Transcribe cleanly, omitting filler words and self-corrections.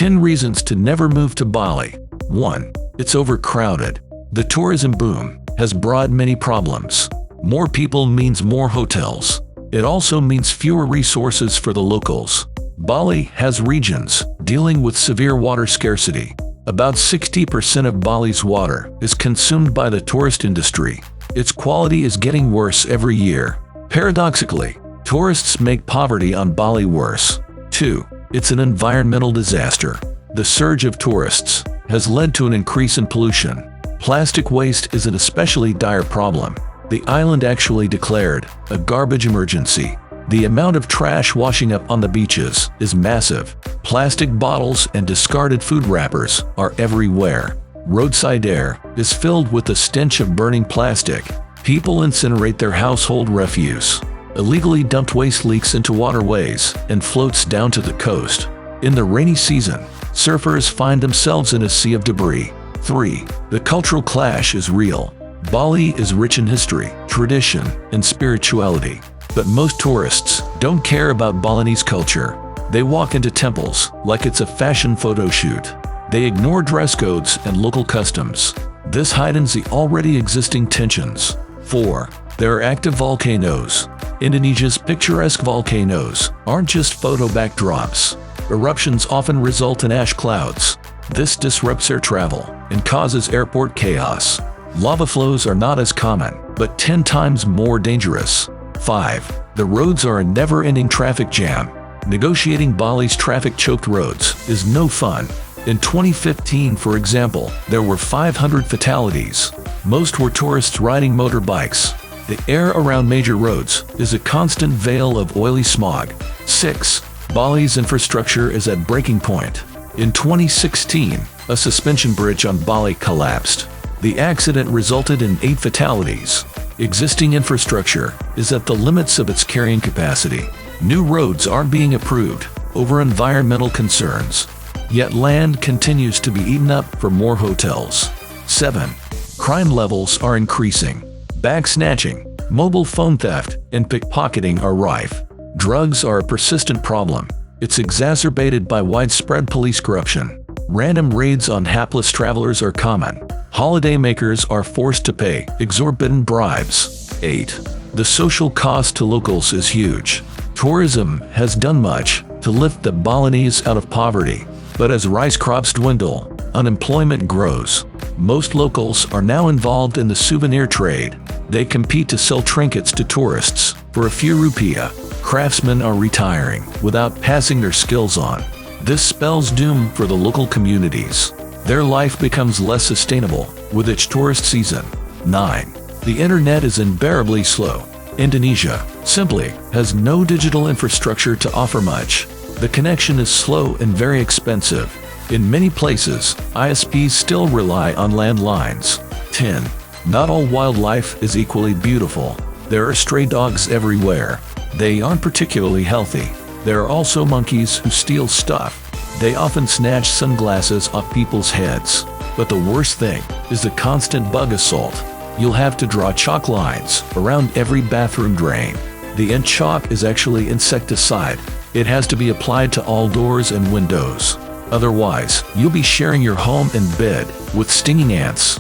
10 reasons to never move to Bali. 1. It's overcrowded. The tourism boom has brought many problems. More people means more hotels. It also means fewer resources for the locals. Bali has regions dealing with severe water scarcity. About 60% of Bali's water is consumed by the tourist industry. Its quality is getting worse every year. Paradoxically, tourists make poverty on Bali worse. 2. It's an environmental disaster. The surge of tourists has led to an increase in pollution. Plastic waste is an especially dire problem. The island actually declared a garbage emergency. The amount of trash washing up on the beaches is massive. Plastic bottles and discarded food wrappers are everywhere. Roadside air is filled with the stench of burning plastic. People incinerate their household refuse. Illegally dumped waste leaks into waterways and floats down to the coast. In the rainy season, surfers find themselves in a sea of debris. 3. The cultural clash is real. Bali is rich in history, tradition, and spirituality. But most tourists don't care about Balinese culture. They walk into temples like it's a fashion photo shoot. They ignore dress codes and local customs. This heightens the already existing tensions. 4. There are active volcanoes. Indonesia's picturesque volcanoes aren't just photo backdrops. Eruptions often result in ash clouds. This disrupts air travel and causes airport chaos. Lava flows are not as common, but 10 times more dangerous. 5. The roads are a never-ending traffic jam. Negotiating Bali's traffic-choked roads is no fun. In 2015, for example, there were 500 fatalities. Most were tourists riding motorbikes. The air around major roads is a constant veil of oily smog. 6. Bali's infrastructure is at breaking point. In 2016, a suspension bridge on Bali collapsed. The accident resulted in 8 fatalities. Existing infrastructure is at the limits of its carrying capacity. New roads aren't being approved over environmental concerns. Yet land continues to be eaten up for more hotels. 7. Crime levels are increasing. Bag snatching, mobile phone theft, and pickpocketing are rife. Drugs are a persistent problem. It's exacerbated by widespread police corruption. Random raids on hapless travelers are common. Holidaymakers are forced to pay exorbitant bribes. 8. The social cost to locals is huge. Tourism has done much to lift the Balinese out of poverty. But as rice crops dwindle, unemployment grows. Most locals are now involved in the souvenir trade. They compete to sell trinkets to tourists for a few rupiah. Craftsmen are retiring without passing their skills on. This spells doom for the local communities. Their life becomes less sustainable with each tourist season. 9. The internet is unbearably slow. Indonesia simply has no digital infrastructure to offer much. The connection is slow and very expensive. In many places, ISPs still rely on landlines. 10. Not all wildlife is equally beautiful. There are stray dogs everywhere. They aren't particularly healthy. There are also monkeys who steal stuff. They often snatch sunglasses off people's heads. But the worst thing is the constant bug assault. You'll have to draw chalk lines around every bathroom drain. The ant chalk is actually insecticide. It has to be applied to all doors and windows. Otherwise, you'll be sharing your home and bed with stinging ants.